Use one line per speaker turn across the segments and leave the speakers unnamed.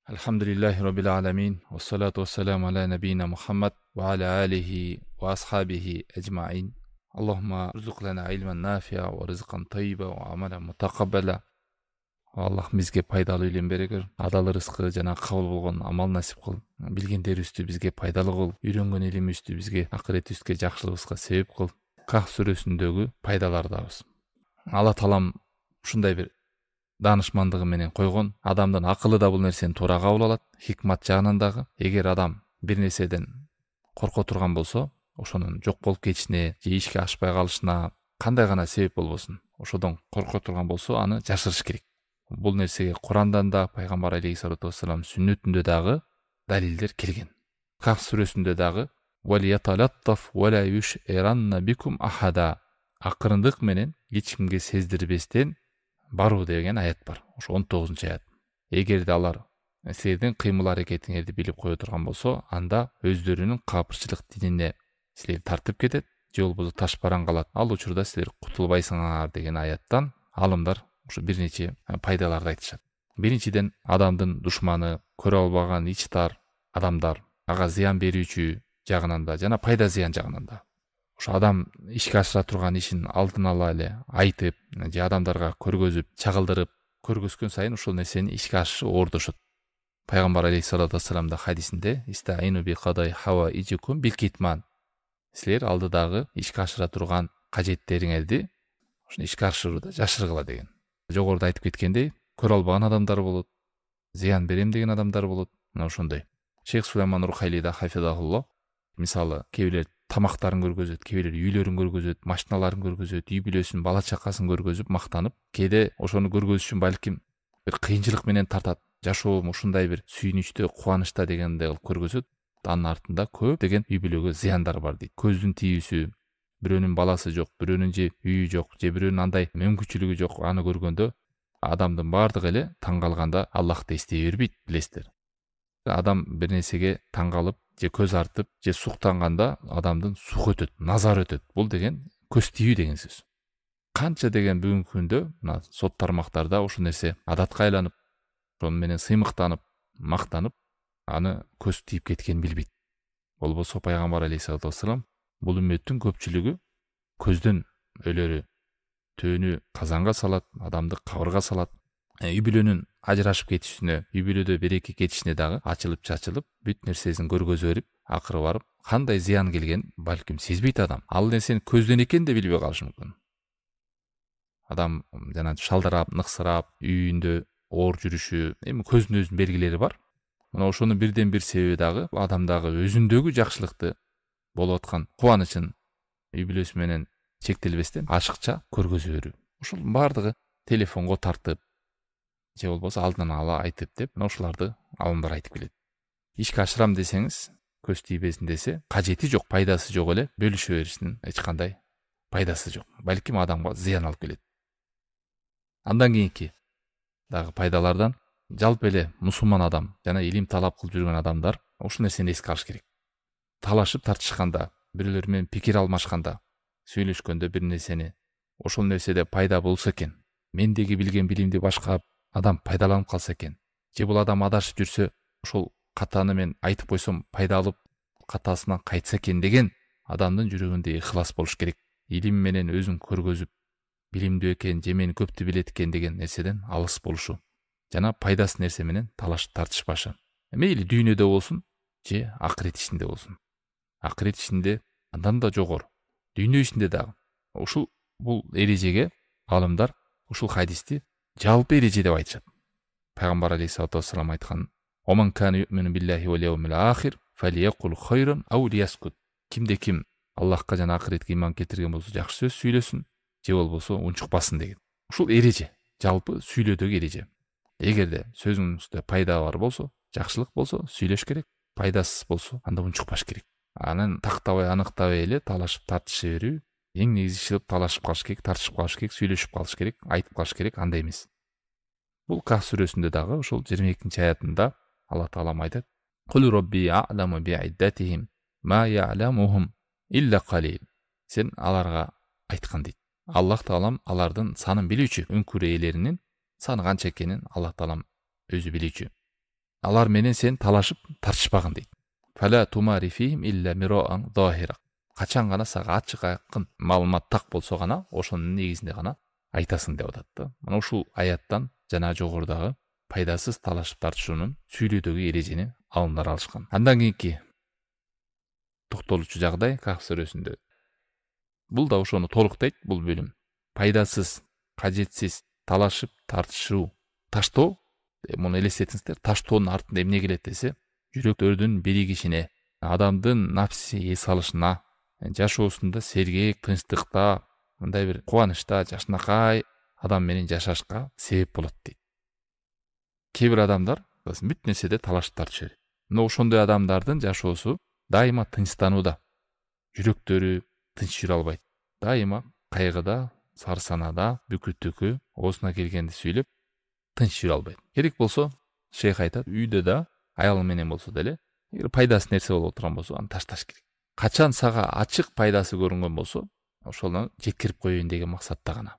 Elhamdülillahi Rabbil alemin. Ve salatu ve selamu ala nebiyyina Muhammed ve ala alihi ve ashabihi ecmain. Allahumma rzuq lana ilmen nafi'a ve rizqan tayyiba ve amalen mutakabbala. Allah bizge пайдалы илим бергер, адал рызкы жана кабыл болгон амал насип кыл. Билгендерибизди бизге пайдалуу кыл, үйрөнгөн илимибизди бизге акыретибизге жакшылыгыбызга себеп кыл. Ках сүрөсүндөгү пайдаларды алабыз. Алла таалам ушундай бир данышмандыгы менен койгон, адамдын акылы да бул нерсени туура кабыл алат, хикмат жагынан дагы. Эгер адам бир нерседен корко турган болсо, ошонун жок болуп кетишине же ишке ашпай калышына кандай гана себеп болбосун, ошодон корко турган болсо, аны жашырыш керек. Бул нерсеге Курандан да, пайгамбар алейхиссалату вассалам сүннөтүндө дагы далилдер келген. Каф сүрөсүндө дагы валияталаттаф вала юширанна бикум ахада, акырындык менен эч кимге сездирбестен баруу деген аят бар. Ошо 19-аят. Эгерде алар силердин кыймыл аракетиңерди билип кое турган болсо, анда өздөрүнүн капырчылык динине силерди тартып кетет, же болбосо таш бараң калат. Ал учурда силер кутулбайсыңар деген аяттан алымдар ушу бир нече пайдаларды айтышат. Биринчиден, адамдын душманы, көрө албаган ичтар адамдар, ага зыян берүүчү жагынан да жана пайда зыян жагынан да. Ошо адам ишке ашыра турган ишин алдын ала эле айтып, же адамдарга көргөзүп, чагылдырып көргөзгөн сайын ушул нерсени ишке ашышы оордошот. Пайгамбар алейхиссалату вассалам да хадисинде истаину би кадай хава ижикум бил китман. Силер алдыдагы ишке ашыра турган кажеттериңерди ошо ишке ашырууда жашыргыла деген. Жогоруда айтып кеткендей, көрө албаган адамдар болот, зыян берем деген адамдар болот. Мына ошондой. Шейх Сулайман Рухайли да хафизахулло, мисалы, кээ бирлер тамактарын көргөзөт, кээ бирлер үйлөрүн көргөзөт, машиналарын көргөзөт, үй бүлөсүн, бала чакасын көргөзүп мактанып, кээде ошону көргөзүш үчүн балким бир кыйынчылык менен тартат. Жашоом ушундай бир сүйүнүчтө, кубанычта дегендей кылып көргөзөт. Анын артында көп деген үй бүлөгө зыяндар бар дейт. Көздүн тийүүсү, бирөөнүн баласы жок, бирөөнүн же үйү жок, же бирөөнүн андай мүмкүнчүлүгү жок, аны көргөндө адамдын баардыгы эле таң калганда Аллахты эстей бербейт, билесиздер. Адам бир нерсеге таң калып, же көз артып, же суктанганда адамдын сук өтөт, назар өтөт. Бул деген көз тийүү деген сөз. Канча деген бүгүнкү күндө мына сот тармактарда ошол нерсе адатка айланып, ошону менен сыймыктанып, мактанып, аны көз тийип кеткенин билбейт. Болбосо пайгамбар алейхиссалату вассалам бул үммөттүн көпчүлүгү көздөн өлөрү, төөнү казанга салат, адамды кабырга салат. Үй бүлөнүн ажырашып кетишине, үй бүлөдө береке кетишине дагы ачылып чачылып, бүт нерсесин көргөзө берип, акыры барып, кандай зыян келген балким сезбейт адам. Ал нерсени көздөн экен да билбей калышы мүмкүн. Адам жана шалдырап, ныксырап, үйүндө оор жүрүшү, эми көздүн өзүнүн белгилери бар. Мына ошонун бирден бир себеби дагы адамдагы өзүндөгү жакшылыкты, болуп аткан кубанычын үй бүлөсү менен чектелбестен ашыкча көргөзө берүү. Ушул баардыгы телефонго тартып, же болбосо алдын ала айтып деп, мына ушуларды алымдар айтып келет. Ишке ашырам десеңиз, көз тийбесин десе, кажети жок, пайдасы жок эле, бөлүшө бериштин эч кандай пайдасы жок. Балким адамга зыян алып келет. Андан кийинки дагы пайдалардан жалпы эле мусулман адам жана илим талап кылып жүргөн адамдар ушул нерсени эске алыш керек. Талашып тартышканда, бирөөлөр менен пикир алмашканда, сүйлөшкөндө бир нерсени, ошол нерседе пайда болсо экен, мендеги билген билимди башка адам пайдаланып калса экен, же бул адам адашып жүрсө, ошол катаны мен айтып койсом пайда алып, катасынан кайтса экен деген адамдын жүрөгүндө ыхлас болуш керек. Илим менен өзүн көргөзүп, билимдүү экен, же мени көптү билет экен деген нерседен алыс болушу жана пайдасы нерсе менен талашып тартышпашы. Мейли дүйнөдө болсун, же акырет ишинде болсун. Акырет ишинде андан да жогору, дүйнө ишинде дагы. Ушул бул эрежеге алымдар ушул хадисти жалпы эреже деп айтышат. Пайгамбар алейхиссалату вассалам айткан: "Оман кана юмину биллахи вал яумил ахир фалиякул хайран ау лияскут." Кимде ким Аллахка жана акыретке иман кетирген болсо, жакшы сөз сүйлөсүн, же болбосо унчукпасын деген. Ушул эреже, жалпы сүйлөөдөгү эреже. Эгерде сөзүңүздө пайда бар болсо, жакшылык болсо сүйлөш керек, пайдасыз болсо, анда унчукпаш керек. Анын тактабай, аныктабай эле талашып тартыша берүү, эң негизи чыгып талашып калыш керек, тартышып калыш керек, сүйлөшүп калыш керек, айтып калыш керек, андай эмес. Бул Каф сүрөсүндө дагы ошол 22-аятында Алла Таалам айтат: "Кул робби а'ламу би'иддатихим ма я'ламухум илля қалил." Сен аларга айткан дейт. Аллах Таалам алардын санын билүүчү, үңкүр ээлеринин саны канча экенин Аллах Таалам өзү билүүчү. алар менен сен талашып тартышпагын дейт. Фала тумари фихим илля мираан захира. Качан гана сага ачык айкын маалымат так болсо гана ошонун негизинде гана айтасың деп атат да. Мына ушул аяттан жана жогорудагы пайдасыз талашып тартышуунун сүйлөөдөгү эрежени алымдар алышкан. Андан кийинки токтолуучу жагдай Кахф сүрөсүндө. Бул да ошону толуктайт бул бөлүм. Пайдасыз, кажетсиз талашып тартышуу, таштоо, муну элестетиңиздер, таштоонун артында эмне келет десе, жүрөктөрдүн биригишине, адамдын нафси эс алышына, жашоосунда сергек, тынчтыкта, мындай бир кубанычта, жашнакай адам менен жашашка себеп болот дейт. Кээ бир адамдар бүт нерседе талашып тартышат. Мына ошондой адамдардын жашоосу дайыма тынчтанууда. Жүрөктөрү тынч жүрө албайт. Дайыма кайгыда, сарсанада, бүкүттүкү, оозуна келгенди сүйлөп, тынч жүрө албайт. Керек болсо, шейх айтат, үйдө да аялың менен болсо деле, эгер пайдасыз нерсе болуп отурган болсо, аны ташташ керек. Качан сага ачык пайдасы көрүнгөн болсо, ошону жеткирип коеюн деген максатта гана.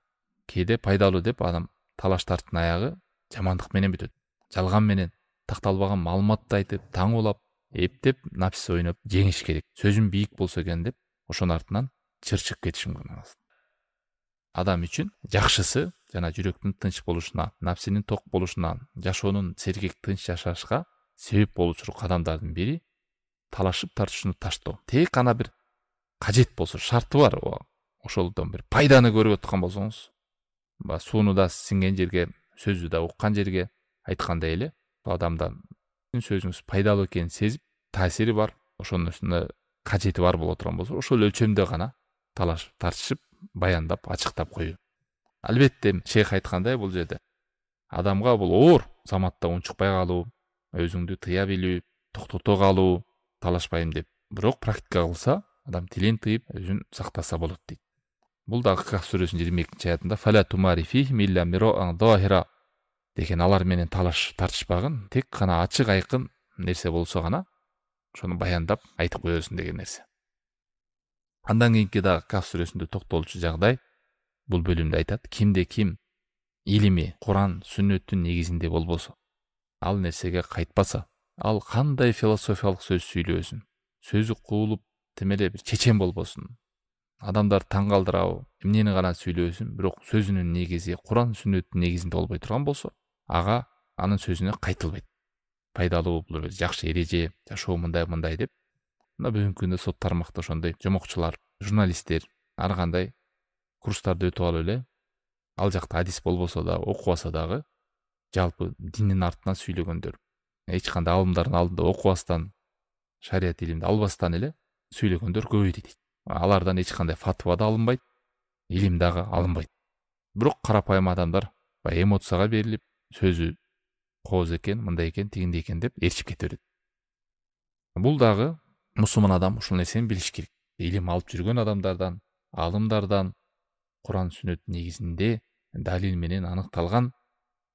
Кээде пайдалуу деп адам талаш тарттын аягы жамандык менен бүтөт. Жалган менен, такталбаган маалыматты айтып, таң улап, эптеп, напс ойноп жеңиш керек. Сөзүм бийик болсо экен деп, ошонун артынан чырчып кетиш мүмкүн. Адам үчүн жакшысы жана жүрөктүн тынч болушуна, напсинин ток болушуна, жашоонун сергек тынч жашашка себеп болуучу кадамдардын бири талашып тартышууну таштоо. Тек гана бир кажет болсо, шарты бар, ошолдон бир пайданы көрүп аткан болсоңуз, сууну да сиңген жерге, сөздү да уккан жерге айткандай эле, адамдан сөзүңүз пайдалуу экенин сезип, таасири бар, ошонун үстүнө кажети бар боло турган болсо, ошол өлчөмдө гана талашып тартышып, баяндап, ачыктап коюу. Албетте, шейх айткандай бул жерде адамга бул оор заматта унчукпай калуу, өзүңдү тыя билүү, токтото калуу, талашпайм деп. Бирок практика кылса, адам тилин тыйып, өзүн сактаса болот дейт. Бул дагы Кахф сүрөсүнүн 22-аятында фала тумари фихим илля мираан захира деген алар менен талашып тартышпагын, тек гана ачык айкын нерсе болсо гана ошону баяндап айтып коесуң деген нерсе. Андан кийинки дагы Кахф сүрөсүндө токтолуучу жагдай бул бөлүмдө айтат, кимде ким илими, Куран, сүннөттүн негизинде болбосо, ал нерсеге кайтпаса, ал кандай философиялык сөз сүйлөсүн, сөзү куулуп, темеле бир чечен болбосун, адамдар таң калтырабы, эмнени гана сүйлөсүн, бирок сөзүнүн негизи Куран, сүннөттүн негизинде болбой турган болсо, ага анын сөзүнө кайтылбайт. Пайдалуу, бул бир жакшы эреже, жашоо мындай деп. Мына бүгүнкү күндө сот тармакта ошондой жомокчулар, журналисттер ар кандай курстарды өтүп алып эле, ал жакта адис болбосо да, окубаса дагы, жалпы диндин артынан сүйлөгөндөр, эч кандай алымдардын алдында окубастан, шарият илимди албастан эле сүйлөгөндөр көбөйдү дейт. Алардан эч кандай фатва да алынбайт, илим дагы алынбайт. Бирок карапайым адамдар эмоцияга берилип, сөзү кооз экен, мындай экен, тигиндей экен деп ээрчип кете берет. Бул дагы мусулман адам ушул нерсени билиш керек. Илим алып жүргөн адамдардан, алымдардан, Куран, сүннөттүн негизинде, далил менен аныкталган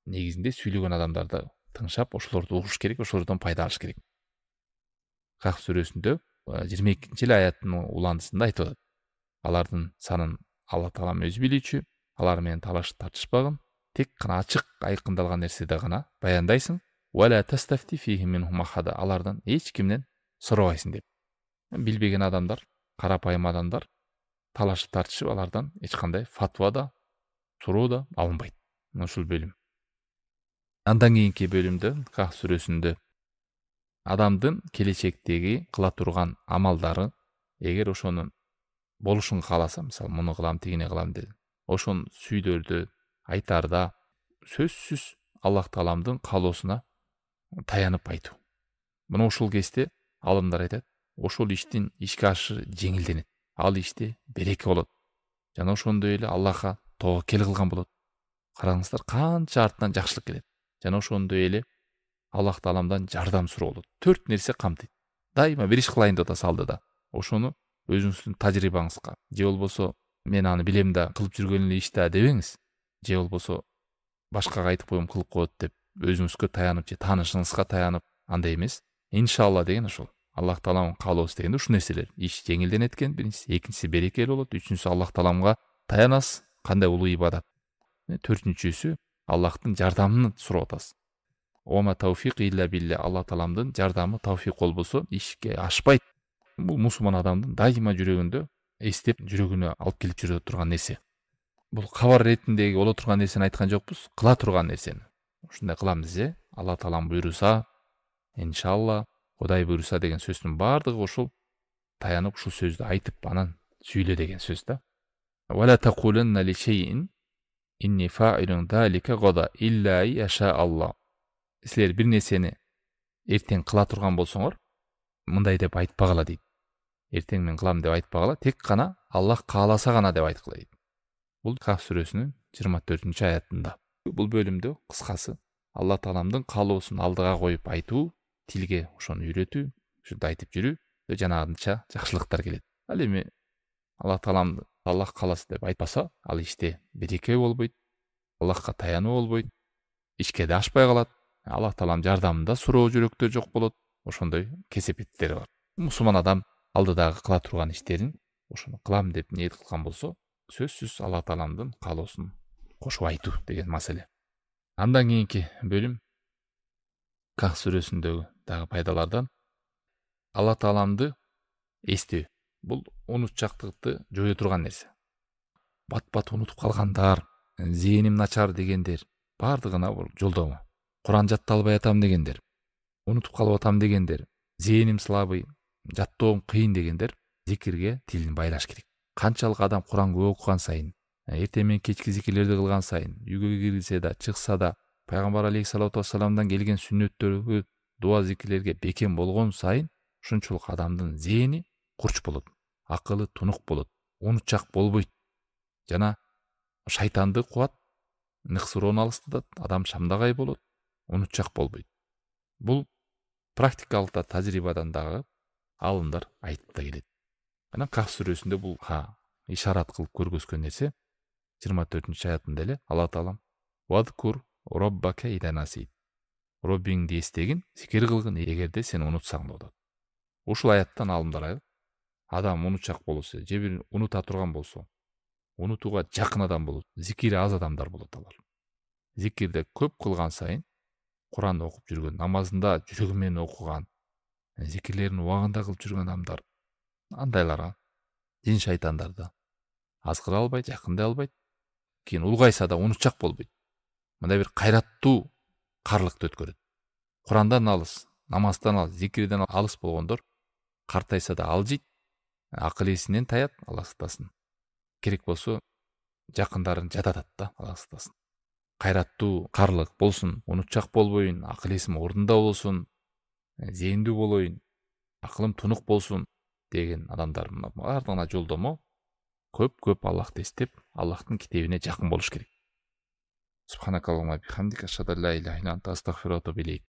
негизинде сүйлөгөн адамдарды тыңшап, ошолорду угуш керек, ошолордон пайда алыш керек. Кахф сүрөсүндө 22-аяттын уландысында айтып атат. Алардын санын Алла Таалам өзү билүүчү, алар менен талашып тартышпагын, тек гана ачык айкындалган нерседе гана баяндайсың. Вала тастафти фихим минхум ахада, алардан эч кимден сурабайсың деп. Билбеген адамдар, карапайым адамдар талашып тартышып, алардан эч кандай фатва да, суроо да алынбайт. Ушул бөлүм. Андан кийинки бөлүмдө Кахф сүрөсүндө адамдын келечектеги кыла турган амалдары, эгер ошонун болушун кааласа, мисалы муну кылам, тигини кылам деп, ошон сүйлөрдө, айтарда сөзсүз Аллах Тааламдын каалоосуна таянып айтуу. Мына ушул кезде алымдар айтат, ошол иштин ишке ашышы жеңилденет. Ал иште береке болот. Жана ошондой эле Аллахка тобокел кылган болот. Караңыздар, канча артынан жакшылык келет. Жана ошондой эле Аллах Тааламдан жардам суроо болот. 4 нерсе камтыйт. Дайыма бир иш кылайын деп атасыз алдыда. Ошону өзүңүздүн тажрыйбаңызга, же болбосо мен аны билем да, кылып жүргөн эле иш да дебеңиз. Же болбосо башкага айтып коем кылып коет деп өзүңүзгө таянып, же таанышыңызга таянып, андай эмес. Иншалла деген ошол. Аллах Тааламдын каалоосу дегенде ушул нерселер. Иш жеңилденет экен, биринчиси, экинчиси берекелүү болот, үчүнчүсү Аллах Тааламга таянасыз, кандай улуу ибадат. Төртүнчүсү Аллахтын жардамын сурап атасыз. Ома тауфиқ илля билля. Алла Тааламдын жардамы, тауфиқ болбосо ишке ашпайт. Бул мусулман адамдын дайыма жүрөгүндө эстеп жүрөгүнө алып келип жүрө турган нерсе. Бул кабар ретиндеги боло турган нерсени айткан жокпуз, кыла турган нерсени. Ушундай кыламыз, Алла Таалам буйруса, иншалла, Кудай буйруса деген сөздүн бардыгы ушул таянып ушул сөздү айтып анан сүйлө деген сөз да. Вала тaqуlanna li shay'in inni fa'ilun zalika gada illa yasha Allah. Силер бир нерсени эртең кыла турган болсоңор, мындай деп айтпагыла дейт. Эртең мен кылам деп айтпагыла, тек гана Аллах кааласа гана деп айткыла дейт. Бул Каф сүрөсүнүн 24-аятында. Бул бөлүмдө кыскасы Алла Тааламдын каалоосун алдыга коюп айтуу, тилге ошону үйрөтүү, ушунду айтып жүрүү, жанагынча жакшылыктар келет. Ал эми Алла Тааламды Аллах кааласа деп айтпаса, ал иште береке болбойт, Аллахка таянуу болбойт, ишке да ашпай калат. Аллах Таалам жардамында суроо жүрөктөр жок болот. Ошондой кесепеттери бар. Мусулман адам алдыдагы кыла турган иштерин ошону кылам деп ниет кылган болсо, сөзсүз Алла Тааламдын каалоосун кошуп айтуу деген маселе. Андан кийинки бөлүм Каф сүрөсүндөгү дагы пайдалардан Алла Тааламды эстөө. Бул унутчактыкты жое турган нерсе. Бат-бат унутуп калгандар, зээним начар дегендер бардыгына бул жолдомо. Куран жатта албай атам дегендер, унутуп калып атам дегендер, зээним слабый, жаттоом кыйын дегендер зикирге тилин байлаш керек. Канчалык адам Куран көп окуган сайын, эртең менен кечки зикирлерди кылган сайын, үйгө кирсе да, чыкса да, Пайгамбар алейхиссалату вассаламдан келген сүннөттөргө, дуа зикирлерге бекем болгон сайын, ушунчалык адамдын зээни курч болот, акылы тунук болот, унутчак болбойт. Жана шайтанды кубат, ныксыроону алыстатат, адам шамдагай болот, унутчак болбойт. Бул практикалык да тажрыйбадан дагы алымдар айтып да келет. Анан Каф сүрөсүндө бул ишарат кылып көргөзгөн нерсе 24-аятында эле Алла Таалам «Вадкур роббака ида насит». Роббиңди эстегин, зикир кылгын эгерде сен унутсаң болот. Ушул аяттан алымдар адам унутчак болсо, же бир унута турган болсо, унутууга жакын адам болот, зикири аз адамдар болот алар. Зикирде көп кылган сайын, Куран окуп жүргөн, намазында жүрөгү менен окуган, зикирлерин убагында кылып жүргөн адамдар, андайларга жин шайтандарды азгыра албайт, жакындай албайт. Кийин улгайса да унутчак болбойт. Мындай бир кайраттуу карлыкты өткөрөт. Курандан алыс, намаздан алыс, зикирден алыс болгондор картайса да алжыйт, акыл эсинен таят, Алла сактасын. Керек болсо жакындарын жадатат да, Алла сактасын. Кайраттуу карлык болсун, унутчак болбоюн, акыл эсим ордунда болсун, зээндүү болоюн, акылым тунук болсун деген адамдар бардыгына жолдомо көп Аллахты эстеп, Аллахтын китебине жакын болуш керек. Субханакаллахумма бихамдика ашхаду ан ла иляха илля анта астагфирука ва атубу илейк.